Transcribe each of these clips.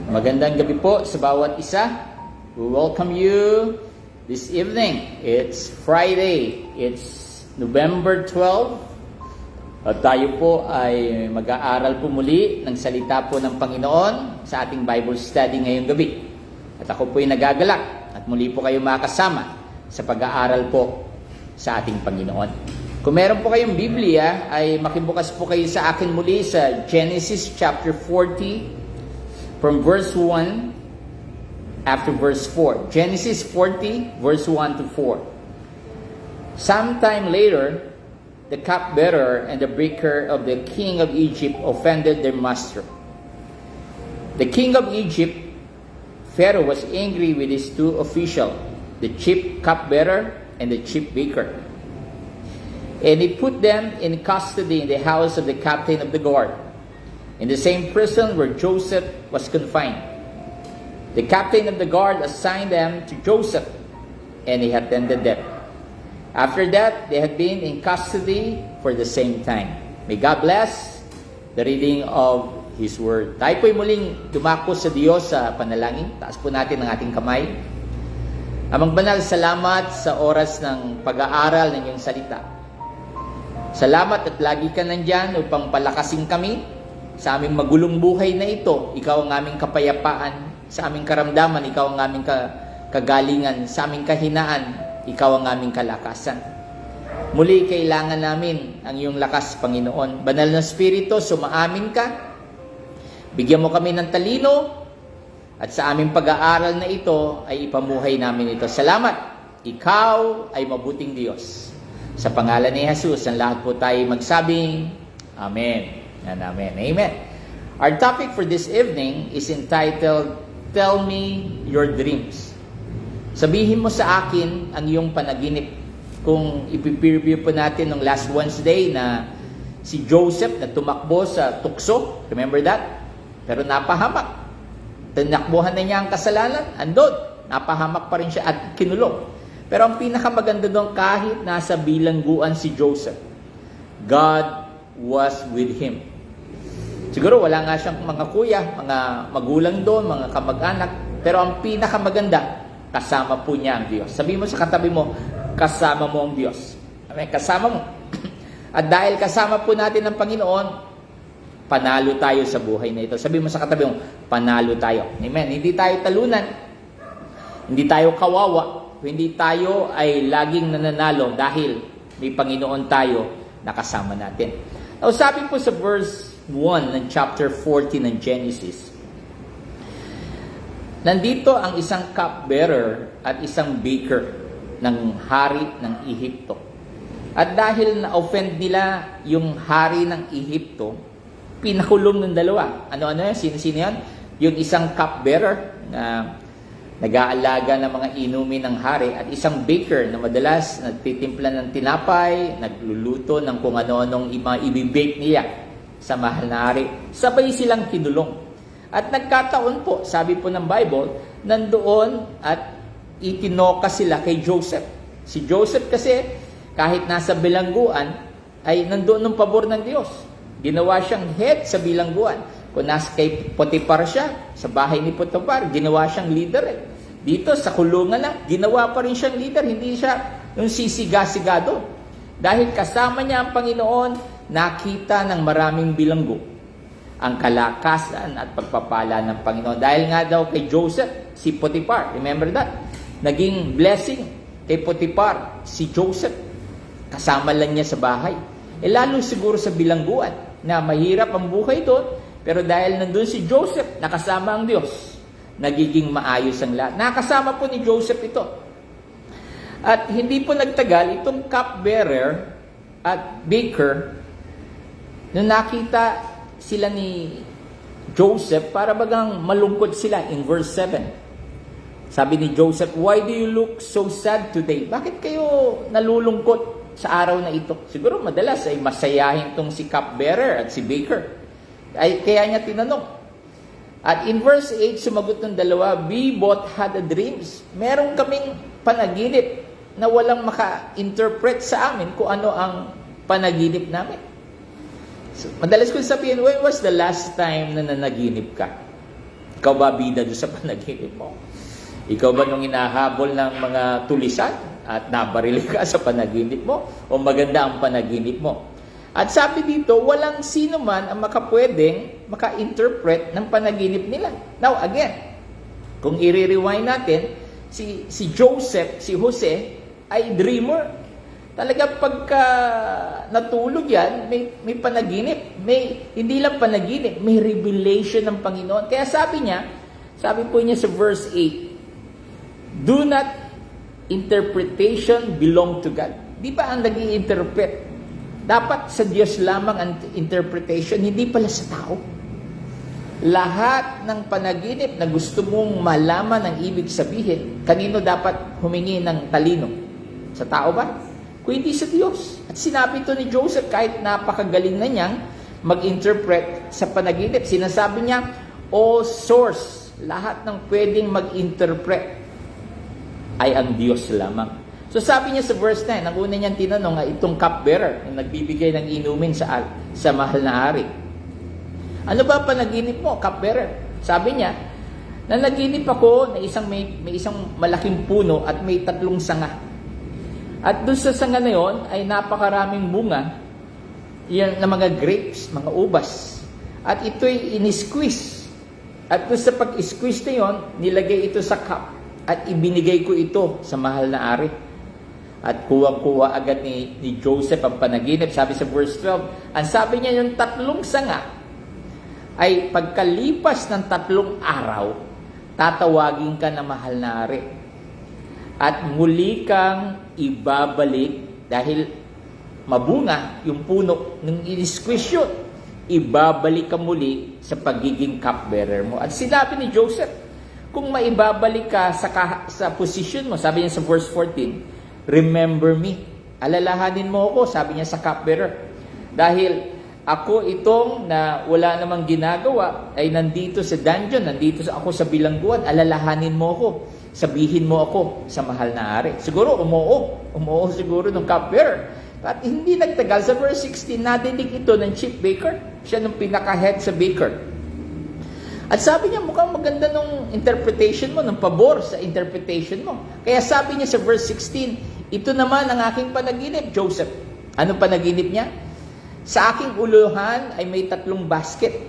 Magandang gabi po sa bawat isa. We welcome you this evening. It's Friday. It's November 12. At tayo po ay mag-aaral po muli ng salita po ng Panginoon sa ating Bible study ngayong gabi. At ako po ay nagagalak at muli po kayo makasama sa pag-aaral po sa ating Panginoon. Kung meron po kayong Biblia, ay makibukas po kayo sa akin muli sa Genesis chapter 40 from verse 1 after verse 4. Genesis 40 verse 1 to 4. Sometime later, the cupbearer and the breaker of the king of Egypt offended their master. The king of Egypt, Pharaoh, was angry with his two officials, the chief cupbearer and the chief baker. And he put them in custody in the house of the captain of the guard, in the same prison where Joseph was confined. The captain of the guard assigned them to Joseph, and he attended them. After that, they had been in custody for the same time. May God bless the reading of His Word. Tayo po'y muling dumako sa Diyos sa panalangin. Taas po natin ang ating kamay. Amang banal, salamat sa oras ng pag-aaral ng iyong salita. Salamat at lagi ka nandyan upang palakasin kami sa aming magulong buhay na ito. Ikaw ang aming kapayapaan, sa aming karamdaman, ikaw ang aming kagalingan, sa aming kahinaan, ikaw ang aming kalakasan. Muli, kailangan namin ang iyong lakas, Panginoon. Banal na Espiritu, sumaamin ka. Bigyan mo kami ng talino at sa aming pag-aaral na ito ay ipamuhay namin ito. Salamat! Ikaw ay mabuting Diyos. Sa pangalan ni Jesus, ang lahat po tayo magsabing, Amen and Amen. Amen. Our topic for this evening is entitled, Tell Me Your Dreams. Sabihin mo sa akin ang iyong panaginip. Kung ipi-preview po natin ng last Wednesday na si Joseph na tumakbo sa tukso, remember that? Pero napahamak. Tinakbuhan na niya ang kasalanan, andun. Napahamak pa rin siya at kinulong. Pero ang pinakamaganda doon, kahit nasa bilangguan si Joseph, God was with him. Siguro wala nga siyang mga kuya, mga magulang doon, mga kamag-anak. Pero ang pinakamaganda, kasama po niya ang Diyos. Sabi mo sa katabi mo, kasama mo ang Diyos. Amen, kasama mo. At dahil kasama po natin ang Panginoon, panalo tayo sa buhay na ito. Sabi mo sa katabi mo, panalo tayo. Amen. Hindi tayo talunan. Hindi tayo kawawa. Hindi tayo ay laging nananalo dahil may Panginoon tayo na kasama natin. Now, sabi po sa verse 1 ng chapter 40 ng Genesis, nandito ang isang cupbearer at isang baker ng hari ng Ehipto. At dahil na-offend nila yung hari ng Ehipto, pinakulong ng dalawa. Ano-ano yan? Sino-sino yan? Yung isang cupbearer na nag-aalaga ng mga inumin ng hari at isang baker na madalas nagtitimpla ng tinapay, nagluluto ng kung ano-anong ibibake niya sa mahal na hari. Sabay silang kinulong. At nagkataon po, sabi po ng Bible, nandoon at itinoka sila kay Joseph. Si Joseph kasi, kahit nasa bilangguan, ay nandoon ng pabor ng Diyos. Ginawa siyang head sa bilangguan. Kung nasa kay Potiphar siya, sa bahay ni Potiphar, ginawa siyang leader. Dito, sa kulungan lang, ginawa pa rin siyang leader. Hindi siya yung sisiga-sigado. Dahil kasama niya ang Panginoon, nakita ng maraming bilanggo ang kalakasan at pagpapala ng Panginoon. Dahil nga daw kay Joseph, si Potiphar, remember that? Naging blessing kay Potiphar, si Joseph. Kasama lang niya sa bahay. Lalo siguro sa bilangguan, na mahirap ang buhay doon. Pero dahil nandun si Joseph, nakasama ang Diyos, nagiging maayos ang lahat. Nakasama po ni Joseph ito. At hindi po nagtagal, itong cupbearer at baker, nung nakita sila ni Joseph, para bagang malungkot sila in verse 7. Sabi ni Joseph, "Why do you look so sad today?" Bakit kayo nalulungkot sa araw na ito? Siguro madalas ay masayahin tong si cupbearer at si baker. Ay, kaya niya tinanong. At in verse 8, sumagot ng dalawa, "We both had a dreams." Meron kaming panaginip na walang maka-interpret sa amin kung ano ang panaginip namin. So, madalas ko sabihin, when was the last time na nanaginip ka? Ikaw ba bida doon sa panaginip mo? Ikaw ba nung hinahabol ng mga tulisan at nabaril ka sa panaginip mo? O maganda ang panaginip mo? At sabi dito, walang sino man ang makapwedeng maka-interpret ng panaginip nila. Now, again, kung i-rewind natin, si Joseph, si Jose, ay dreamer. Talaga pagka natulog yan, may panaginip. Hindi lang panaginip, may revelation ng Panginoon. Kaya sabi po niya sa verse 8, do not interpretation belong to God. Di ba ang nag-i-interpret? Dapat sa Diyos lamang ang interpretation, hindi pala sa tao. Lahat ng panaginip na gusto mong malaman ang ibig sabihin, kanino dapat humingi ng talino? Sa tao ba? Kung hindi sa Diyos. At sinabi ito ni Joseph, kahit napakagaling na niyang mag-interpret sa panaginip. Sinasabi niya, O source, lahat ng pwedeng mag-interpret ay ang Diyos lamang. So sabi niya sa verse 9, ang una niyang tinanong ay itong cupbearer, yung nagbibigay ng inumin sa mahal na hari. Ano ba panaginip mo, cupbearer? Sabi niya, nanaginip ako na may isang malaking puno at may 3 sanga. At doon sa sanga na yon ay napakaraming bunga, yan na mga grapes, mga ubas. At ito'y in-squeeze. At doon sa pag-squeeze na yon, nilagay ito sa cup at ibinigay ko ito sa mahal na hari. At kuwang-kuwa agad ni Joseph ang panaginip. Sabi sa verse 12, ang sabi niya yung 3 sanga ay pagkalipas ng 3 araw, tatawagin ka na mahal na hari. At muli kang ibabalik dahil mabunga yung puno ng in-squeeze yun. Ibabalik ka muli sa pagiging cupbearer mo. At sinabi ni Joseph, kung maibabalik ka sa position mo, sabi niya sa verse 14, remember me. Alalahanin mo ako, sabi niya sa cupbearer. Dahil ako itong na wala namang ginagawa, ay nandito sa dungeon, nandito ako sa bilangguan, alalahanin mo ako. Sabihin mo ako sa mahal na hari. Siguro umuo siguro ng cupbearer. At hindi nagtagal, sa verse 16, nadinig ito ng chief baker. Siya nung pinaka-head sa baker. At sabi niya, mukhang maganda nung interpretation mo, ng pabor sa interpretation mo. Kaya sabi niya sa verse 16, ito naman ang aking panaginip, Joseph. Anong panaginip niya? Sa aking uluhan ay may 3 basket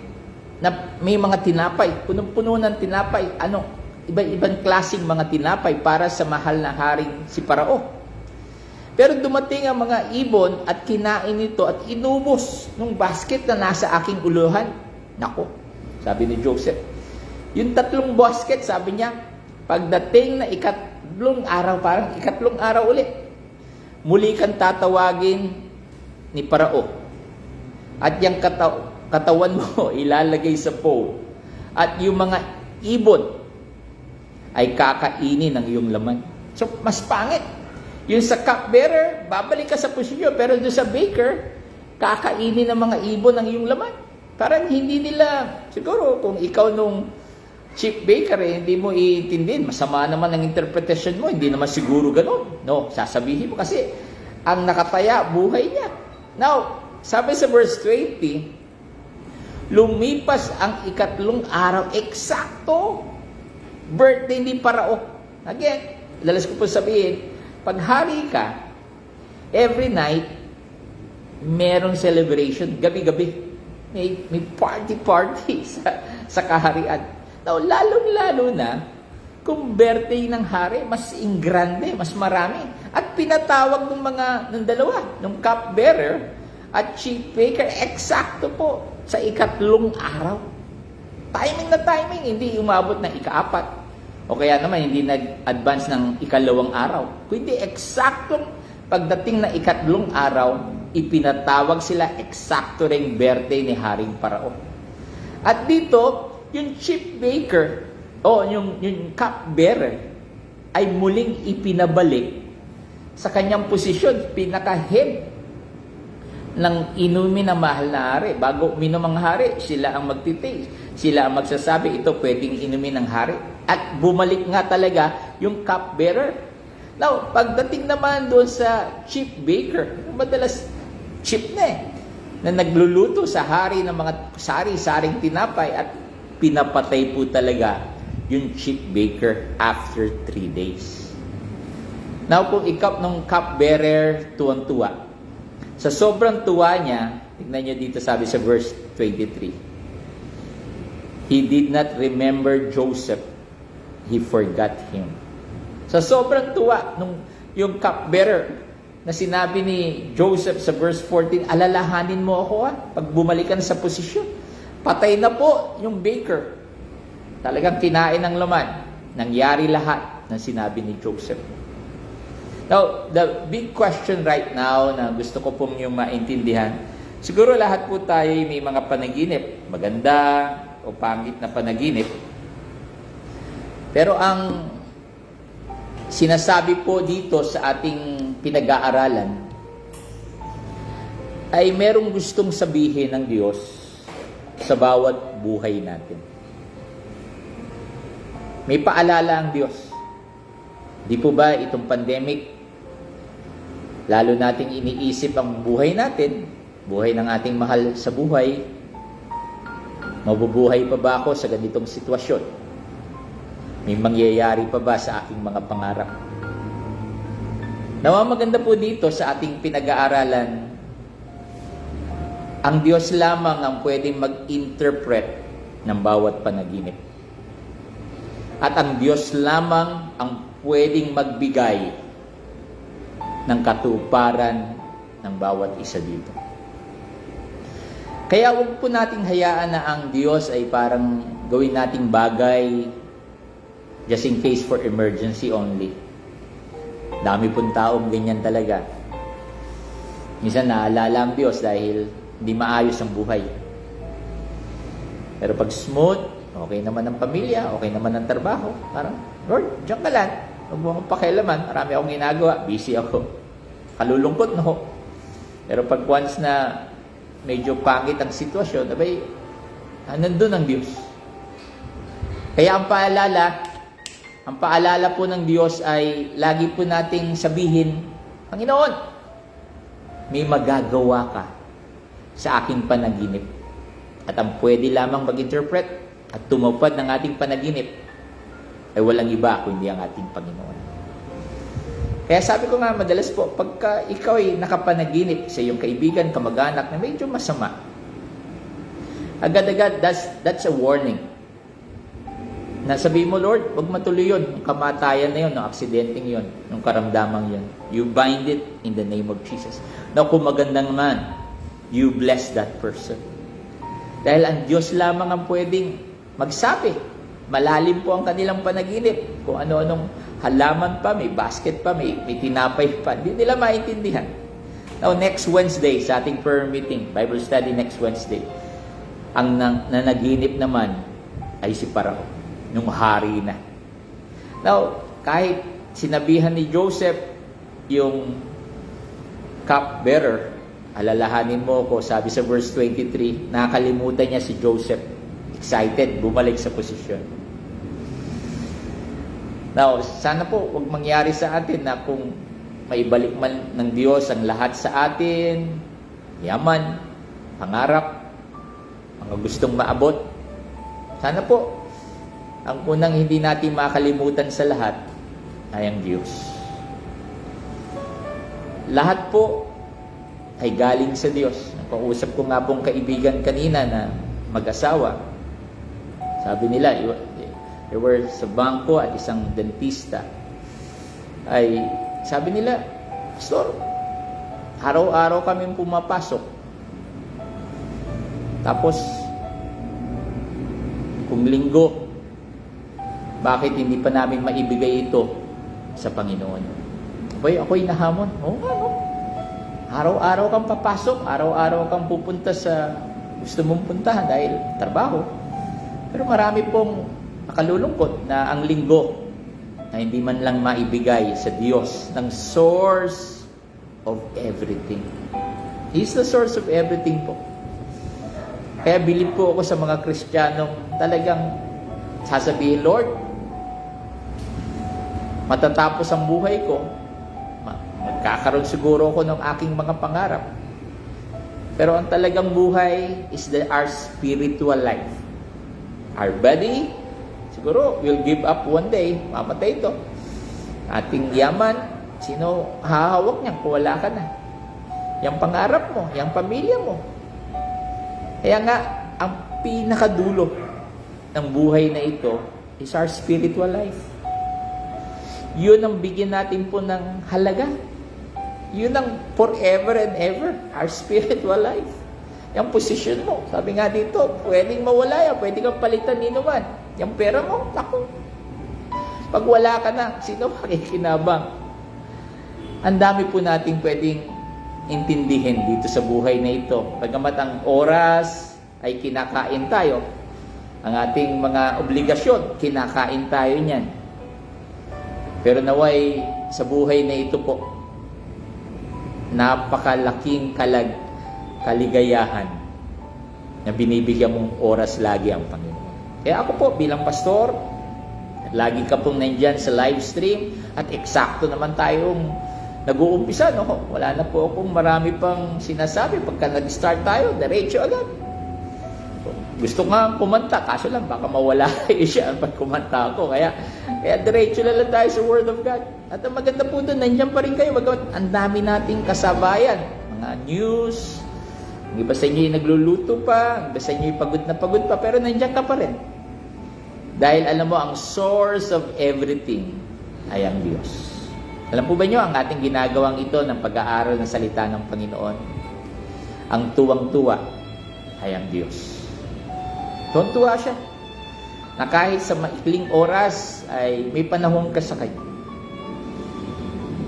na may mga tinapay. Punong-puno ng tinapay. Iba-ibang klaseng mga tinapay para sa mahal na haring si Parao. Pero dumating ang mga ibon at kinain ito at inubos ng basket na nasa aking uluhan. Nako, sabi ni Joseph. Yung 3 basket, sabi niya, pagdating na 3 araw, parang 3 araw ulit, muli kang tatawagin ni Parao. At yung katawan mo ilalagay sa pole. At yung mga ibon ay kakainin ng iyong laman. So, mas pangit. Yung sa cupbearer, babalik ka sa posisyon. Pero doon sa baker, kakainin ng mga ibon ng iyong laman. Parang hindi nila, siguro kung ikaw nung chief baker, hindi mo iintindihin. Masama naman ang interpretation mo. Hindi naman siguro ganun. No, sasabihin mo kasi ang nakataya, buhay niya. Now, sabi sa verse 20, lumipas ang 3 araw, eksakto, birthday ni Parao. Again, lalas ko po sabihin, pag hari ka, every night, merong celebration, gabi-gabi. May party sa kaharian. Now, lalong-lalo na, kung birthday ng hari, mas ingrande, mas marami. At pinatawag ng dalawa, ng cupbearer at chief baker, eksakto po, sa 3 araw. Timing na timing, hindi umabot ng 4. O kaya naman, hindi nag-advance ng 2 araw. Kundi eksaktong pagdating na 3 araw, ipinatawag sila eksakto ring birthday ni Haring Parao. At dito, yung chief baker, yung cupbearer, ay muling ipinabalik sa kanyang posisyon, pinaka-head ng inumin ng mahal na hari. Bago uminom ang hari, sila ang magtitaste. Sila ang magsasabi, ito pwedeng inumin ng hari. At bumalik nga talaga yung cupbearer. Now, pagdating naman doon sa chief baker, madalas chief na nagluluto sa hari ng mga sari-saring tinapay at pinapatay po talaga yung chief baker after 3 days. Now kung nung cupbearer tuwang-tuwa, sa sobrang tuwa niya, tignan niyo dito sabi sa verse 23, he did not remember Joseph, he forgot him. Sa sobrang tuwa, nung yung cupbearer na sinabi ni Joseph sa verse 14, alalahanin mo ako pag bumalikan sa posisyon. Patay na po yung baker. Talagang kinain ng laman. Nangyari lahat ng sinabi ni Joseph. Now, the big question right now na gusto ko pong yung maintindihan, siguro lahat po tayo may mga panaginip, maganda o pangit na panaginip. Pero ang sinasabi po dito sa ating pinag-aaralan ay merong gustong sabihin ng Diyos sa bawat buhay natin. May paalala ang Diyos. Di po ba itong pandemic, lalo nating iniisip ang buhay natin, buhay ng ating mahal sa buhay, mabubuhay pa ba ako sa ganitong sitwasyon? May mangyayari pa ba sa aking mga pangarap? Nawa maganda po dito sa ating pinag-aaralan, ang Diyos lamang ang pwedeng mag-interpret ng bawat panaginip. At ang Diyos lamang ang pwedeng magbigay ng katuparan ng bawat isa dito. Kaya huwag po nating hayaan na ang Diyos ay parang gawin nating bagay just in case for emergency only. Dami pong taong ganyan talaga. Minsan naalala ang Diyos dahil hindi maayos ang buhay. Pero pag smooth, okay naman ang pamilya, okay naman ang trabaho, parang, Lord, diyan ka lang. Huwag mo akong pakialaman, marami akong ginagawa, busy ako. Kalulungkot, no? Pero pag once na medyo pangit ang sitwasyon, abay, nandun ang Diyos. Kaya ang paalala po ng Diyos ay lagi po nating sabihin, Panginoon, may magagawa ka sa aking panaginip. At ang pwede lamang mag-interpret at tumupad ng ating panaginip ay walang iba kundi ang ating Panginoon. Kaya sabi ko nga madalas po, pagka ikaw ay nakapanaginip sa iyong kaibigan, kamag-anak na medyo masama, agad-agad, that's a warning. Nasabihin mo, Lord, huwag matuloy yun. Yung kamatayan na yun, yung aksidenteng yun, yung karamdamang yun. You bind it in the name of Jesus. Now, kung maganda naman, you bless that person. Dahil ang Diyos lamang ang pwedeng magsabi. Malalim po ang kanilang panaginip. Kung ano-anong halaman pa, may basket pa, may tinapay pa. Hindi nila maintindihan. Now, next Wednesday, sa ating prayer meeting, Bible study next Wednesday, ang nanaginip naman ay si Parao, nung hari na. Now, kahit sinabihan ni Joseph yung cupbearer, alalahanin mo ko, sabi sa verse 23, nakalimutan niya si Joseph. Excited, bumalik sa posisyon. Now, sana po, huwag mangyari sa atin na kung maibalik man ng Diyos ang lahat sa atin, yaman, pangarap, mga gustong maabot. Sana po, ang unang hindi natin makalimutan sa lahat ay ang Diyos. Lahat po ay galing sa Diyos. Nakausap ko nga pong kaibigan kanina na mag-asawa. Sabi nila, they were sa bangko at isang dentista. Ay, sabi nila, Pastor, araw-araw kami pumapasok. Tapos, kung linggo, bakit hindi pa namin maibigay ito sa Panginoon? Ako'y nahamon. Oo nga, no? Araw-araw kang papasok, araw-araw kang pupunta sa gusto mong puntahan dahil trabaho. Pero marami pong nakalulungkot na ang linggo na hindi man lang maibigay sa Diyos ng source of everything. He's the source of everything po. Kaya bilib po ako sa mga Kristiyanong talagang sasabihin, Lord, matatapos ang buhay ko, magkakaroon siguro ako ng aking mga pangarap. Pero ang talagang buhay is our spiritual life. Our body, siguro, will give up one day. Mamatay ito. Ating yaman, sino hahawak niyan kung wala ka na? Yung pangarap mo, yung pamilya mo. Kaya nga, ang pinakadulo ng buhay na ito is our spiritual life. Yun ang bigyan natin po ng halaga. Yun ang forever and ever, our spiritual life. Yung posisyon mo, sabi nga dito, pwedeng mawala yan, pwede kang palitan ni naman. Yung pera mo, tako. Pag wala ka na, sino makikinabang? Ang dami po nating pwedeng intindihin dito sa buhay na ito. Pagamat ang oras ay kinakain tayo, ang ating mga obligasyon, kinakain tayo niyan. Pero naway sa buhay na ito po, napakalaking kaligayahan na binibigyan mong oras lagi ang Panginoon. Kaya ako po bilang pastor, lagi ka pong nandyan sa live stream at eksakto naman tayong nag-uumpisa. No? Wala na po akong marami pang sinasabi. Pagka nag-start tayo, diretso agad. Gusto nga kumanta, kaso lang baka mawala siya pag kumanta ako. Kaya diretso lang tayo sa Word of God. At ang maganda po doon, nandiyan pa rin kayo. Ang dami nating kasabayan. Mga news, ang iba sa inyo yung nagluluto pa, ang iba sa inyo yung pagod na pagod pa, pero nandiyan ka pa rin. Dahil alam mo, ang source of everything ay ang Diyos. Alam po ba nyo, ang ating ginagawang ito ng pag-aaral ng salita ng Panginoon, ang tuwang-tuwa ay ang Diyos. Tuwang-tuwa siya na kahit sa maikling oras ay may panahon ka sa Kanya.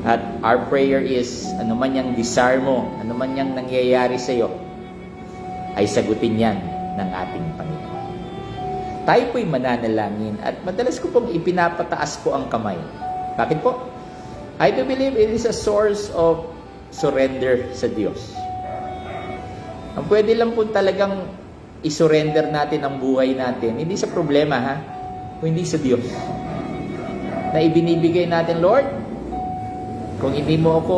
At our prayer is, ano man yung desire mo, ano man yung nangyayari sa iyo, ay sagutin yan ng ating Panginoon. Tayo po'y mananalangin at madalas ko pong ipinapataas ko ang kamay. Bakit po? I do believe it is a source of surrender sa Diyos. Ang pwede lang po talagang i-surrender natin ang buhay natin, hindi sa problema ha, kundi sa Diyos. Na ibinibigay natin, Lord, kung hindi mo ako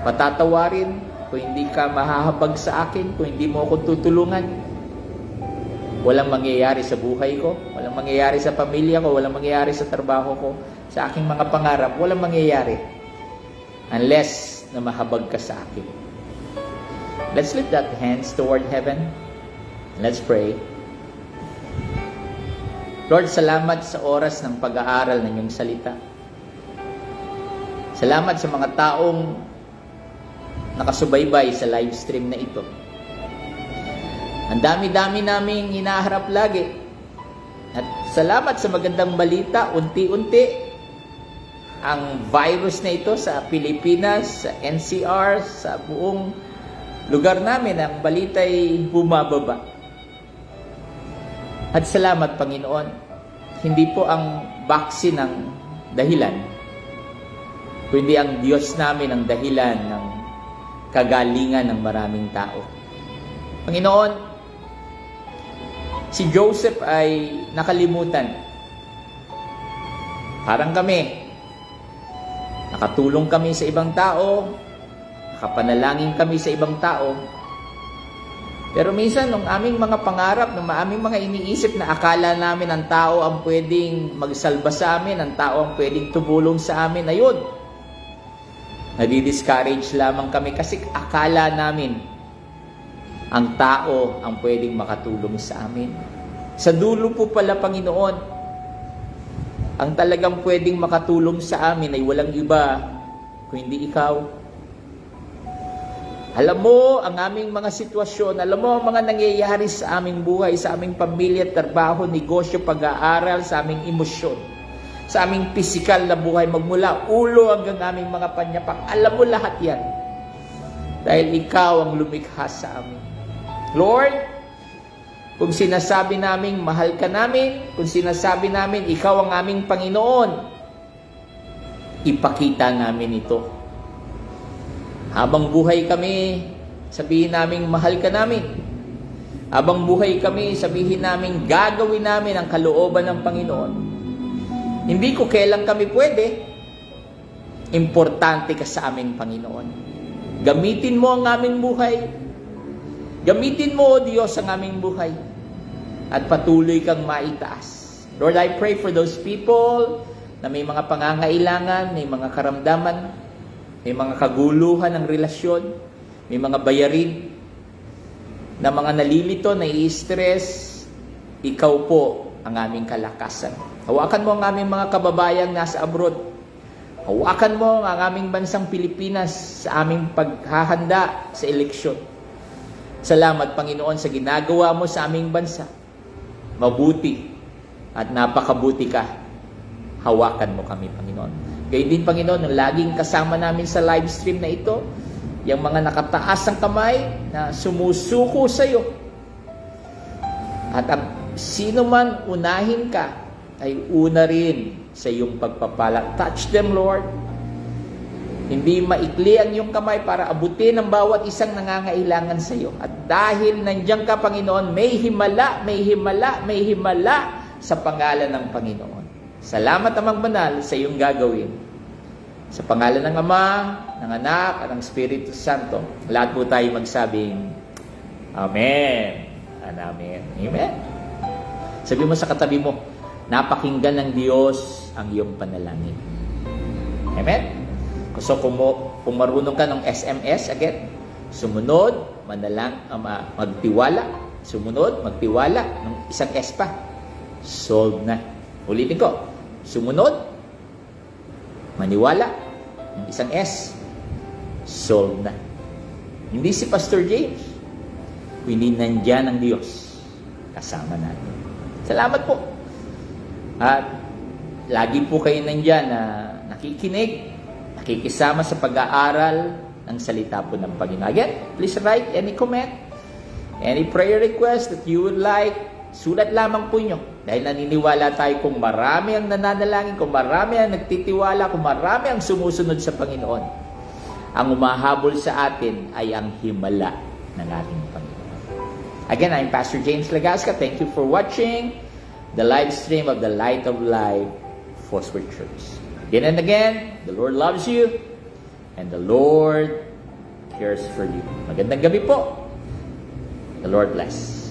patatawarin, kung hindi ka mahahabag sa akin, kung hindi mo ako tutulungan, walang mangyayari sa buhay ko, walang mangyayari sa pamilya ko, walang mangyayari sa trabaho ko, sa aking mga pangarap, walang mangyayari unless na mahabag ka sa akin. Let's lift up hands toward heaven. Let's pray. Lord, salamat sa oras ng pag-aaral ng iyong salita. Salamat sa mga taong nakasubaybay sa live stream na ito. Ang dami-dami naming hinaharap lagi. At salamat sa magandang balita, unti-unti ang virus na ito sa Pilipinas, sa NCR, sa buong lugar namin, ang balita'y bumababa. At salamat, Panginoon, hindi po ang vaccine ang dahilan, kundi ang Diyos namin ang dahilan ng kagalingan ng maraming tao. Panginoon, si Joseph ay nakalimutan. Parang kami, nakatulong kami sa ibang tao, nakapanalangin kami sa ibang tao. Pero minsan, nung aming mga pangarap, nung aming mga iniisip na akala namin ang tao ang pwedeng magsalba sa amin, ang tao ang pwedeng tumulong sa amin, ayun, nadi-discourage lamang kami kasi akala namin ang tao ang pwedeng makatulong sa amin. Sa dulo po pala, Panginoon, ang talagang pwedeng makatulong sa amin ay walang iba kundi ikaw. Alam mo ang aming mga sitwasyon, alam mo ang mga nangyayari sa aming buhay, sa aming pamilya, trabaho, negosyo, pag-aaral, sa aming emosyon, sa aming pisikal na buhay, magmula ulo hanggang aming mga panyapak. Alam mo lahat yan. Dahil ikaw ang lumikha sa amin. Lord, kung sinasabi namin mahal ka namin, kung sinasabi namin ikaw ang aming Panginoon, ipakita namin ito. Habang buhay kami, sabihin namin mahal ka namin. Habang buhay kami, sabihin namin gagawin namin ang kalooban ng Panginoon. Hindi ko kailan kami pwede. Importante ka sa aming Panginoon. Gamitin mo ang aming buhay. Gamitin mo, O Diyos, ang aming buhay. at patuloy kang maitaas. Lord, I pray for those people na may mga pangangailangan, may mga karamdaman, may mga kaguluhan ng relasyon, may mga bayarin, na mga nalilito, nai-stress. Ikaw po ang aming kalakasan. Hawakan mo ang aming mga kababayan nasa abroad. Hawakan mo ang aming bansang Pilipinas sa aming paghahanda sa eleksyon. Salamat, Panginoon, sa ginagawa mo sa aming bansa. Mabuti at napakabuti ka. Hawakan mo kami, Panginoon. Gayun din, Panginoon, ang laging kasama namin sa live stream na ito, yung mga nakataas ng kamay na sumusuko sa iyo. At ang sino man unahin ka, ay una rin sa iyong pagpapala. Touch them, Lord. Hindi maikli ang iyong kamay para abutin ang bawat isang nangangailangan sa iyo. At dahil nandiyan ka, Panginoon, may himala sa pangalan ng Panginoon. Salamat, Amang Banal, sa iyong gagawin. Sa pangalan ng Ama, ng Anak, at ng Espiritu Santo, lahat po tayo magsabing, Amen. And Amen. Amen. Sabi mo sa katabi mo, napakinggan ng Diyos ang iyong panalangin. Amen. So kung marunong ka ng SMS, again, sumunod, magtiwala. Sumunod, magtiwala ng isang S pa. Solve na. Ulitin ko. Sumunod, maniwala ng isang S. Solve na. Hindi si Pastor James. Kundi nandyan ang Diyos kasama natin. Salamat po. At lagi po kayo nandyan na nakikinig, nakikisama sa pag-aaral ng salita po ng Panginoon. Again, please write any comment, any prayer request that you would like. Sulat lamang po nyo. Dahil naniniwala tayo kung marami ang nananalangin, kung marami ang nagtitiwala, kung marami ang sumusunod sa Panginoon, ang umahabol sa atin ay ang himala ng ating Panginoon. Again, I'm Pastor James Lagasca. Thank you for watching the live stream of the Light of Life Foursquare Church. Again and again, the Lord loves you and the Lord cares for you. Magandang gabi po. The Lord bless.